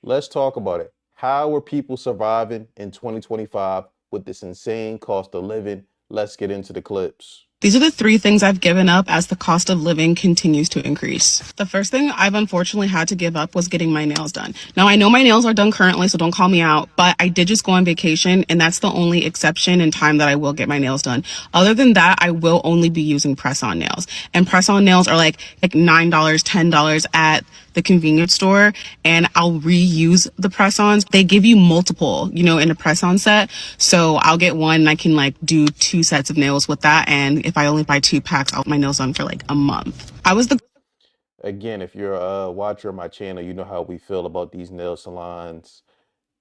Let's talk about it. How are people surviving in 2025 with this insane cost of living? Let's get into the clips. These are the three things I've given up as the cost of living continues to increase. The first thing I've unfortunately had to give up was getting my nails done. Now, I know my nails are done currently, so don't call me out, but I did just go on vacation, and that's the only exception in time that I will get my nails done. Other than that, I will only be using press-on nails. And press-on nails are like $9, $10 at the convenience store, and I'll reuse the press-ons. They give you multiple, in a press-on set. So I'll get one and I can do 2 sets of nails with that. And if I only buy 2 packs, I'll have my nails done for a month. I was the Again, if you're a watcher of my channel, you know how we feel about these nail salons,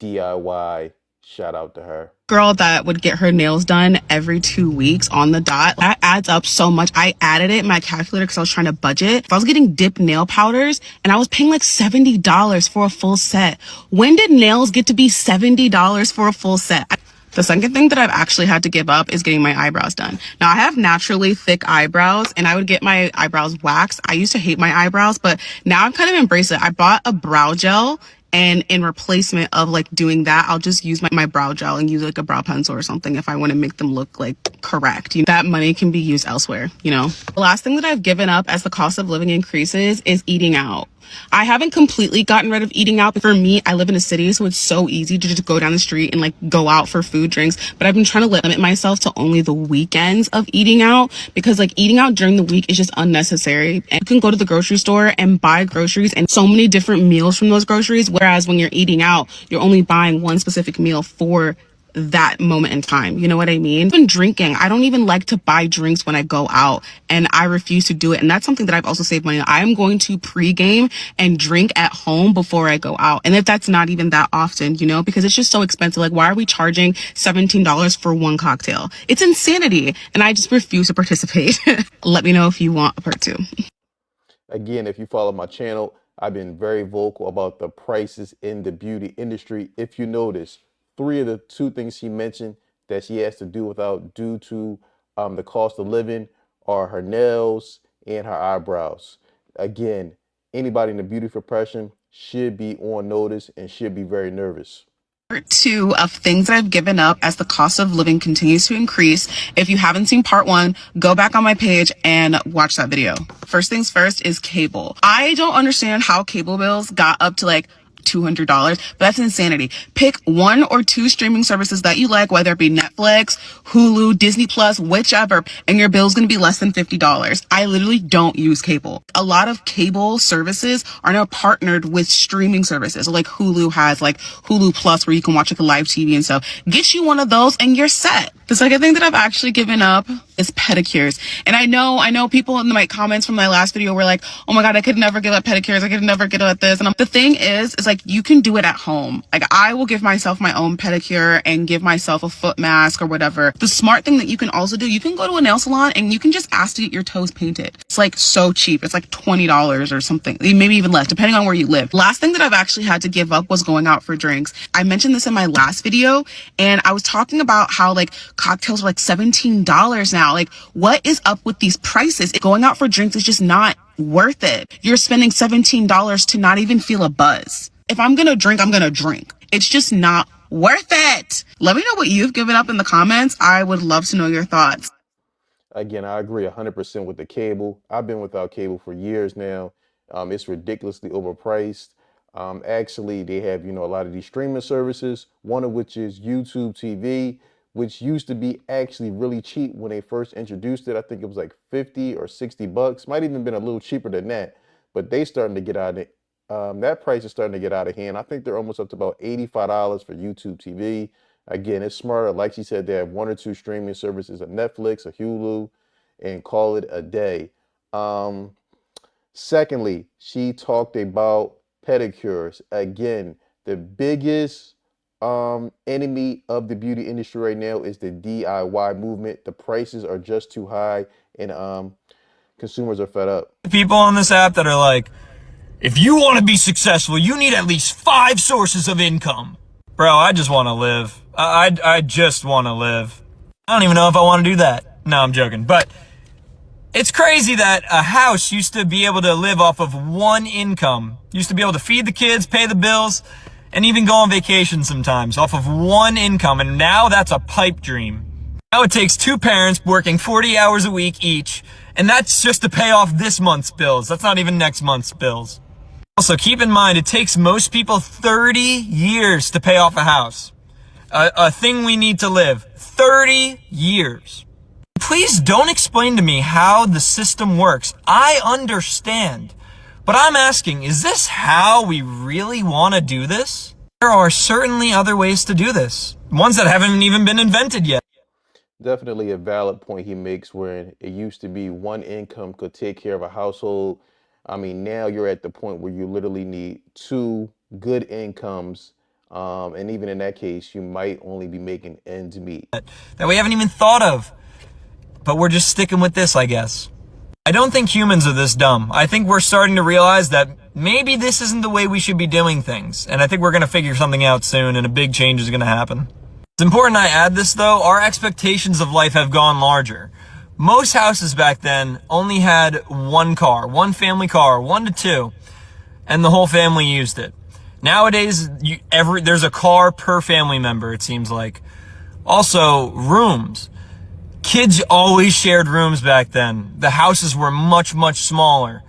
DIY. Shout out to her. girl that would get her nails done every 2 weeks on the dot. That adds up so much. I added it in my calculator because I was trying to budget. If I was getting dip nail powders and I was paying $70 for a full set. When did nails get to be $70 for a full set? The second thing that I've actually had to give up is getting my eyebrows done. Now, I have naturally thick eyebrows and I would get my eyebrows waxed. I used to hate my eyebrows, but now I've kind of embraced it. I bought a brow gel, and in replacement of doing that, I'll just use my brow gel and use a brow pencil or something if I want to make them look correct. That money can be used elsewhere. The last thing that I've given up as the cost of living increases is eating out. I haven't completely gotten rid of eating out. For me, I live in a city, so it's so easy to just go down the street and go out for food, drinks. But I've been trying to limit myself to only the weekends of eating out because eating out during the week is just unnecessary. And you can go to the grocery store and buy groceries and so many different meals from those groceries. Whereas when you're eating out, you're only buying one specific meal for that moment in time. You know what I mean? Even drinking, I don't even like to buy drinks when I go out, and I refuse to do it. And that's something that I've also saved money on. I am going to pregame and drink at home before I go out. And if that's not even that often, because it's just so expensive. Why are we charging $17 for one cocktail? It's insanity. And I just refuse to participate. Let me know if you want a part two. Again, if you follow my channel, I've been very vocal about the prices in the beauty industry. If you notice, three of the two things she mentioned that she has to do without due to the cost of living are her nails and her eyebrows. Again, anybody in the beauty profession should be on notice and should be very nervous. Part two of things that I've given up as the cost of living continues to increase. If you haven't seen part one, go back on my page and watch that video. First things first is cable. I don't understand how cable bills got up to $200, but that's insanity. Pick one or two streaming services that you like, whether it be Netflix, Hulu, Disney Plus, whichever, and your bill's gonna be less than $50. I literally don't use cable. A lot of cable services are now partnered with streaming services. So Hulu has Hulu Plus, where you can watch a live TV and stuff. Get you one of those and you're set. The second thing that I've actually given up is pedicures. And I know people in my comments from my last video were like, oh my God, I could never give up pedicures. I could never give up this. And the thing is you can do it at home. I will give myself my own pedicure and give myself a foot mask or whatever. The smart thing that you can also do, you can go to a nail salon and you can just ask to get your toes painted. It's so cheap. It's $20 or something, maybe even less, depending on where you live. Last thing that I've actually had to give up was going out for drinks. I mentioned this in my last video, and I was talking about how cocktails are $17 now. What is up with these prices? Going out for drinks is just not worth it. You're spending $17 to not even feel a buzz. If I'm gonna drink, I'm gonna drink. It's just not worth it. Let me know what you've given up in the comments. I would love to know your thoughts. Again, I agree 100% with the cable. I've been without cable for years now. It's ridiculously overpriced. Actually, they have, a lot of these streaming services, one of which is YouTube TV, which used to be actually really cheap when they first introduced it. I think it was 50 or 60 bucks. Might even been a little cheaper than that, but they starting to get out of it. That price is starting to get out of hand. I think they're almost up to about $85 for YouTube TV. Again, it's smarter. Like she said, they have one or two streaming services, a Netflix, a Hulu, and call it a day. Secondly, she talked about pedicures. Again, the biggest enemy of the beauty industry right now is the DIY movement. The prices are just too high, and consumers are fed up. People on this app that are like, if you want to be successful, you need at least 5 sources of income. Bro, I just want to live. I just want to live. I don't even know if I want to do that. No, I'm joking. But it's crazy that a house used to be able to live off of one income. Used to be able to feed the kids, pay the bills. and even go on vacation sometimes off of one income, and now that's a pipe dream. Now it takes two parents working 40 hours a week each, and that's just to pay off this month's bills. That's not even next month's bills. Also, keep in mind, it takes most people 30 years to pay off a house. A thing we need to live. 30 years. Please don't explain to me how the system works. I understand. But I'm asking, is this how we really want to do this? There are certainly other ways to do this. Ones that haven't even been invented yet. Definitely a valid point he makes where it used to be one income could take care of a household. I mean, now you're at the point where you literally need two good incomes. And even in that case, you might only be making ends meet. That we haven't even thought of. But we're just sticking with this, I guess. I don't think humans are this dumb. I think we're starting to realize that maybe this isn't the way we should be doing things. And I think we're going to figure something out soon, and a big change is going to happen. It's important I add this, though. Our expectations of life have gone larger. Most houses back then only had one car, one family car, 1 to 2, and the whole family used it. Nowadays, there's a car per family member, it seems like. Also, rooms. Kids always shared rooms back then. The houses were much, much smaller.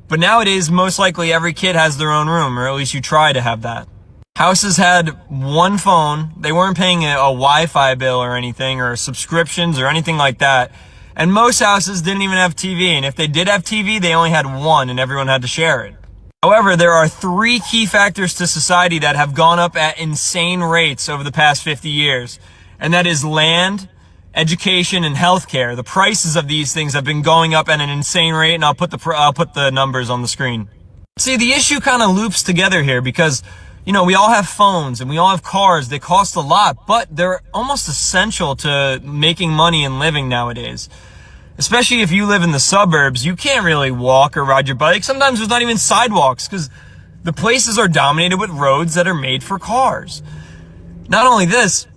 But nowadays, most likely every kid has their own room, or at least you try to have that. Houses had one phone. They weren't paying a Wi-Fi bill or anything, or subscriptions or anything like that. And most houses didn't even have TV. And if they did have TV, they only had one and everyone had to share it. However, there are 3 key factors to society that have gone up at insane rates over the past 50 years. And that is land, education, and healthcare. The prices of these things have been going up at an insane rate, and I'll put the numbers on the screen. See, the issue kind of loops together here because, we all have phones and we all have cars. They cost a lot, but they're almost essential to making money and living nowadays. Especially if you live in the suburbs, you can't really walk or ride your bike. Sometimes there's not even sidewalks because the places are dominated with roads that are made for cars. Not only this,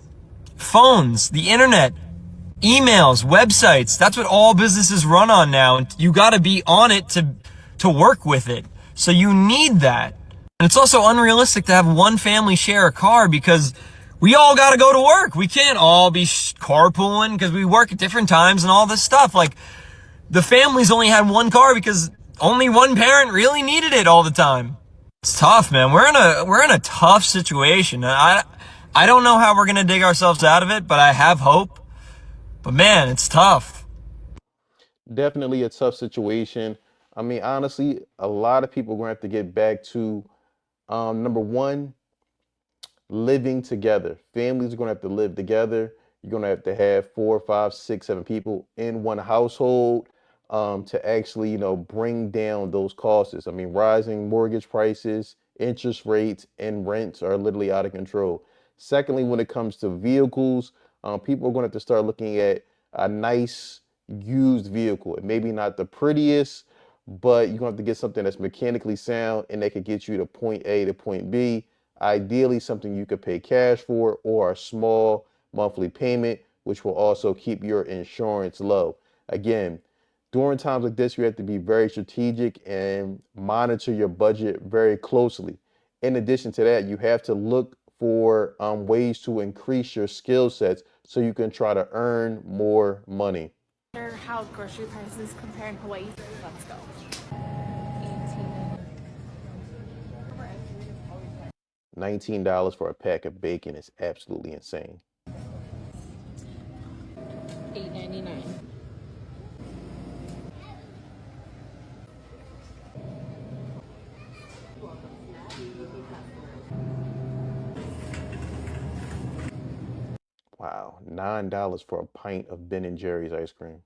phones, the internet, emails, websites, that's what all businesses run on now. And you got to be on it to work with it. So you need that. And it's also unrealistic to have one family share a car because we all got to go to work. We can't all be carpooling because we work at different times and all this stuff. Like, the families only had one car because only one parent really needed it all the time. It's tough, man. We're in a tough situation. I don't know how we're going to dig ourselves out of it, but I have hope. But man, it's tough. Definitely a tough situation. I mean, honestly, a lot of people are going to have to get back to number one, living together. Families are going to have to live together. You're going to have 4, 5, 6, 7 people in one household to actually, bring down those costs. I mean, rising mortgage prices, interest rates, and rents are literally out of control. Secondly, when it comes to vehicles, people are going to have to start looking at a nice used vehicle. It maybe not the prettiest, but you're going to have to get something that's mechanically sound and that could get you to point A to point B. Ideally, something you could pay cash for or a small monthly payment, which will also keep your insurance low. Again, during times like this, you have to be very strategic and monitor your budget very closely. In addition to that, you have to look for ways to increase your skill sets so you can try to earn more money. How grocery prices compare in Hawaii. Let's go. 18. $19 for a pack of bacon is absolutely insane. $8.99. Wow, $9 for a pint of Ben and Jerry's ice cream.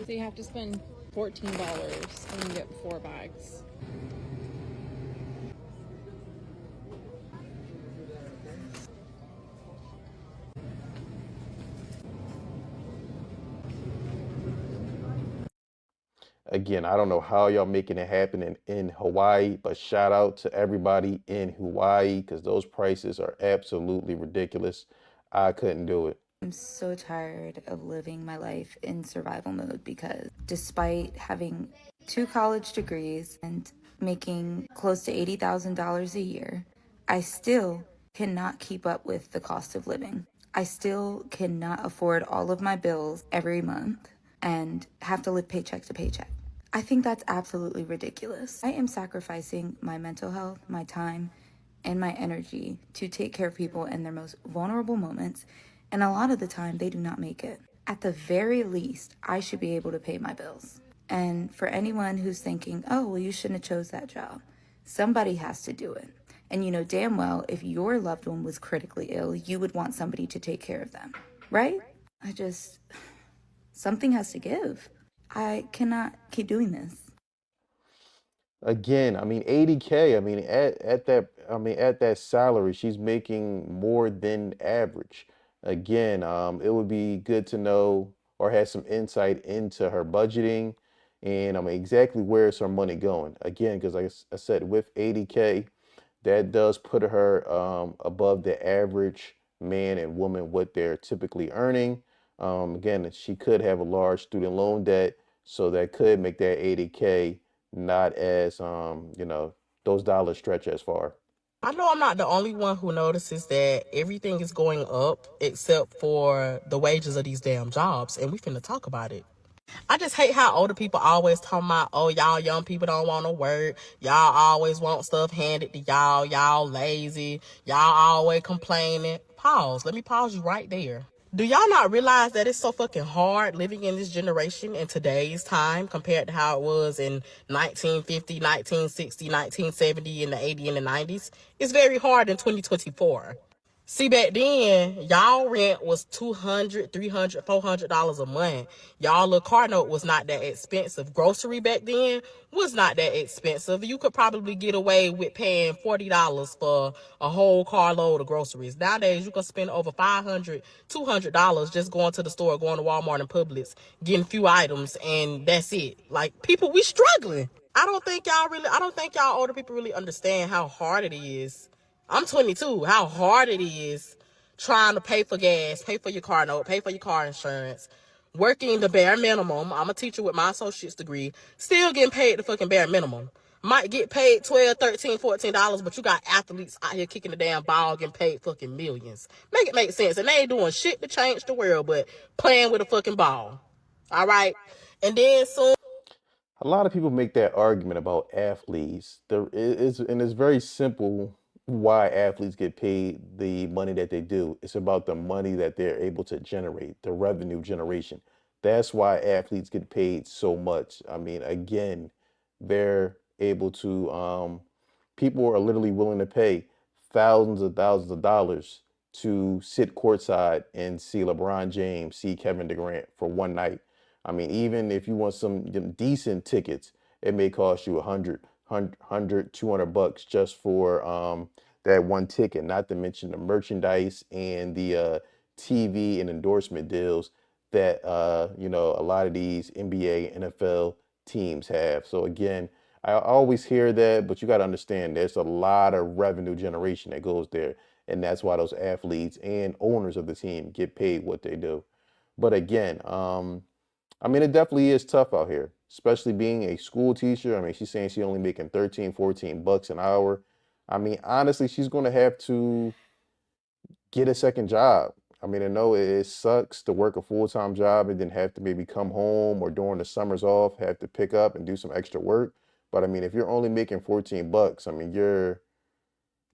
So you have to spend $14 and you get 4 bags. Again, I don't know how y'all making it happen in Hawaii, but shout out to everybody in Hawaii because those prices are absolutely ridiculous. I couldn't do it. I'm so tired of living my life in survival mode because despite having 2 college degrees and making close to $80,000 a year, I still cannot keep up with the cost of living. I still cannot afford all of my bills every month and have to live paycheck to paycheck. I think that's absolutely ridiculous. I am sacrificing my mental health, my time, and my energy to take care of people in their most vulnerable moments, and a lot of the time they do not make it. At the very least, I should be able to pay my bills. And for anyone who's thinking, oh, well, you shouldn't have chose that job, somebody has to do it. And you know damn well if your loved one was critically ill, you would want somebody to take care of them, right? Something has to give. I cannot keep doing this. Again, I mean 80K, I mean at that salary, she's making more than average. Again, it would be good to know or have some insight into her budgeting and I mean exactly where is her money going. Again, because like I said, with 80K, that does put her above the average man and woman what they're typically earning. Again, she could have a large student loan debt, so that could make that 80K not as those dollars stretch as far. I know I'm not the only one who notices that everything is going up except for the wages of these damn jobs, and we finna talk about it. I just hate how older people always talking about, oh, y'all young people don't want to work. Y'all always want stuff handed to y'all. Y'all lazy. Y'all always complaining. Pause. Let me pause you right there. Do y'all not realize that it's so fucking hard living in this generation in today's time compared to how it was in 1950, 1960, 1970, and the 80 and the 90s? It's very hard in 2024. See, back then, y'all rent was $200, $300, $400 a month. Y'all little car note was not that expensive. Grocery back then was not that expensive. You could probably get away with paying $40 for a whole carload of groceries. Nowadays, you can spend over $500, $200 just going to the store, going to Walmart and Publix, getting a few items, and that's it. Like, people, we struggling. I don't think y'all older people really understand how hard it is. I'm 22. How hard it is trying to pay for gas, pay for your car note, pay for your car insurance, working the bare minimum. I'm a teacher with my associate's degree, still getting paid the fucking bare minimum. Might get paid $12, $13, $14, but you got athletes out here kicking the damn ball, getting paid fucking millions. Make it make sense. And they ain't doing shit to change the world, but playing with a fucking ball. All right? And then soon. A lot of people make that argument about athletes. And it's very simple why athletes get paid the money that they do. It's about the money that they're able to generate, the revenue generation. That's why athletes get paid so much. I mean, again, they're able to, people are literally willing to pay thousands of dollars to sit courtside and see LeBron James, see Kevin Durant for one night. I mean, even if you want some decent tickets, it may cost you 200 bucks just for that one ticket, not to mention the merchandise and the TV and endorsement deals that a lot of these NBA, NFL teams have. So again, I always hear that, but you got to understand there's a lot of revenue generation that goes there, and that's why those athletes and owners of the team get paid what they do. But again, I mean, it definitely is tough out here, especially being a school teacher. I mean, she's saying she's only making 13, 14 bucks an hour. I mean, honestly, she's going to have to get a second job. I mean, I know it sucks to work a full-time job and then have to maybe come home or during the summers off, have to pick up and do some extra work. But I mean, if you're only making 14 bucks, I mean, you're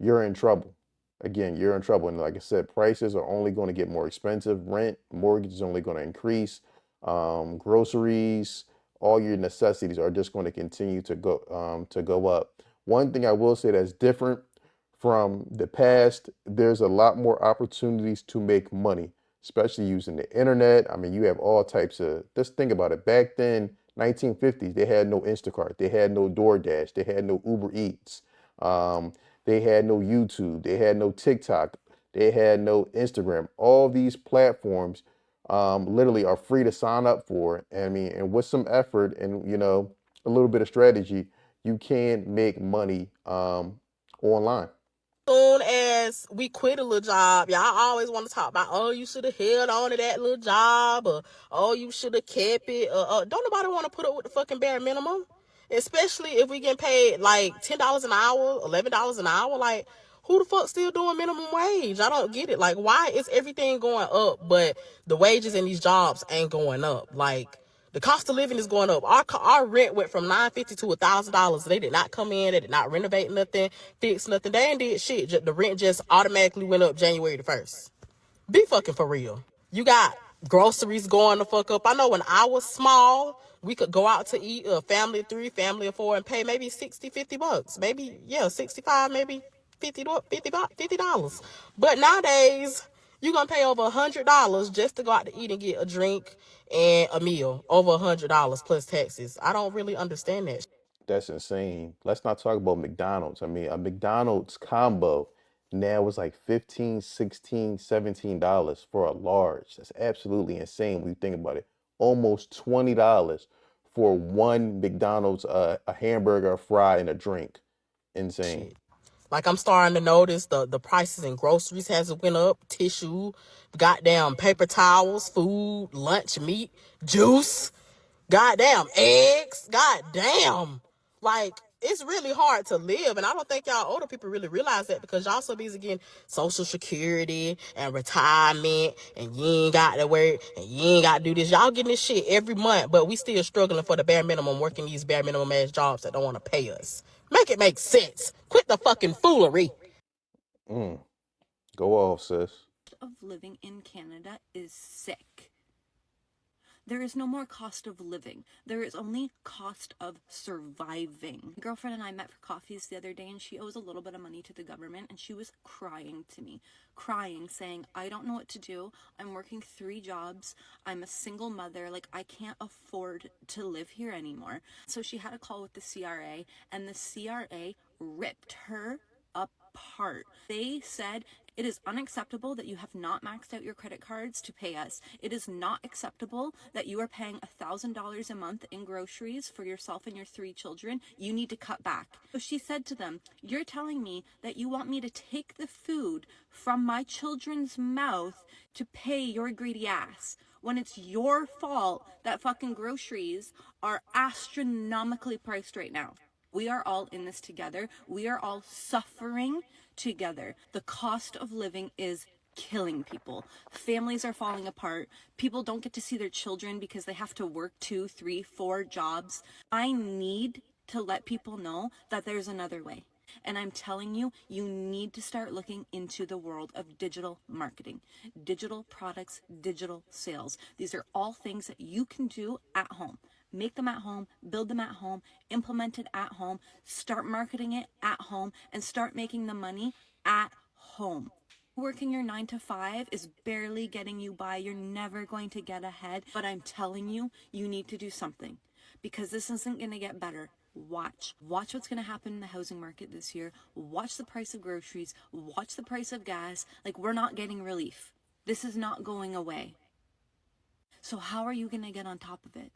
in trouble. Again, you're in trouble. And like I said, prices are only going to get more expensive. Rent, mortgage is only going to increase. Groceries, all your necessities are just going to continue to go up. One thing I will say that's different from the past, there's a lot more opportunities to make money, especially using the internet. I mean, you have all types of, just think about it. Back then, 1950s, they had no Instacart, they had no DoorDash, they had no Uber Eats, they had no YouTube, they had no TikTok, they had no Instagram. All these platforms literally are free to sign up for. And I mean, and with some effort and a little bit of strategy, you can make money online. Soon as we quit a little job, y'all always want to talk about, oh, you should have held on to that little job, or oh, you should have kept it. Don't nobody want to put up with the fucking bare minimum. especially if we get paid like $10 an hour, $11 an hour. Like, who the fuck still doing minimum wage? I don't get it. Like, why is everything going up, but the wages in these jobs ain't going up? Like, the cost of living is going up. Our rent went from $950 to $1,000. They did not come in. They did not renovate nothing, fix nothing. They ain't did shit. The rent just automatically went up January the 1st. Be fucking for real. You got groceries going the fuck up. I know when I was small, we could go out to eat, a family of 3, family of 4, and pay maybe 60, $50. Maybe, yeah, 65, maybe $50. But nowadays, you're gonna pay over $100 just to go out to eat and get a drink and a meal. Over $100 plus taxes. I don't really understand that. That's insane. Let's not talk about McDonald's. I mean, a McDonald's combo now is like 15, 16, $17 for a large. That's absolutely insane when you think about it. Almost $20 for one McDonald's, a hamburger, a fry, and a drink. Insane. Shit. Like, I'm starting to notice the prices in groceries has went up. Tissue, goddamn paper towels, food, lunch meat, juice, goddamn eggs, goddamn. Like, it's really hard to live, and I don't think y'all older people really realize that, because y'all so busy getting Social Security and retirement, and you ain't got to work, and you ain't got to do this. Y'all getting this shit every month, but we still struggling for the bare minimum, working these bare minimum ass jobs that don't want to pay us. Make it make sense. Quit the fucking foolery. Mm, go off, sis. Of living in Canada is sick. There is no more cost of living. There is only cost of surviving. My girlfriend and I met for coffees the other day, and she owes a little bit of money to the government, and she was crying to me, saying, I don't know what to do. I'm working 3 jobs. I'm a single mother. Like, I can't afford to live here anymore. So she had a call with the CRA, and the CRA ripped her apart. They said, it is unacceptable that you have not maxed out your credit cards to pay us. It is not acceptable that you are paying $1,000 a month in groceries for yourself and your 3 children. You need to cut back. So she said to them, you're telling me that you want me to take the food from my children's mouth to pay your greedy ass, when it's your fault that fucking groceries are astronomically priced right now. We are all in this together. We are all suffering together. The cost of living is killing people. Families are falling apart. People don't get to see their children because they have to work 2, 3, 4 jobs. I need to let people know that there's another way. And I'm telling you, you need to start looking into the world of digital marketing, digital products, digital sales. These are all things that you can do at home. Make them at home, build them at home, implement it at home, start marketing it at home, and start making the money at home. Working your 9 to 5 is barely getting you by. You're never going to get ahead. But I'm telling you, you need to do something, because this isn't going to get better. Watch what's going to happen in the housing market this year. Watch the price of groceries. Watch the price of gas. Like, we're not getting relief. This is not going away. So how are you going to get on top of it?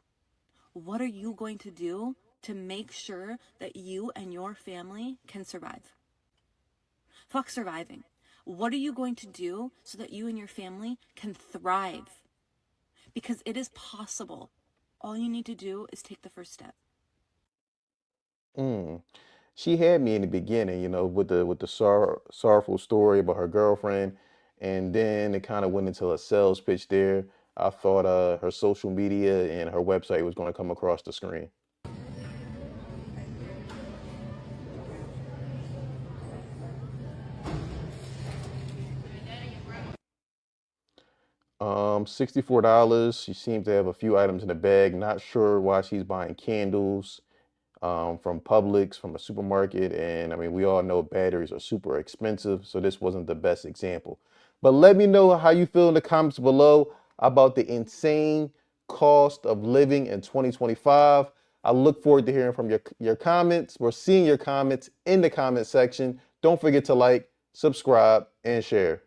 What are you going to do to make sure that you and your family can survive? Fuck surviving. What are you going to do so that you and your family can thrive? Because it is possible. All you need to do is take the first step. Mm. She had me in the beginning, with the sorrowful story about her girlfriend, and then it kind of went into a sales pitch there. I thought her social media and her website was going to come across the screen. $64. She seems to have a few items in the bag. Not sure why she's buying candles from Publix, from a supermarket. And I mean, we all know batteries are super expensive, so this wasn't the best example. But let me know how you feel in the comments below about the insane cost of living in 2025. I look forward to hearing from your comments. We're seeing your comments in the comment section. Don't forget to like, subscribe, and share.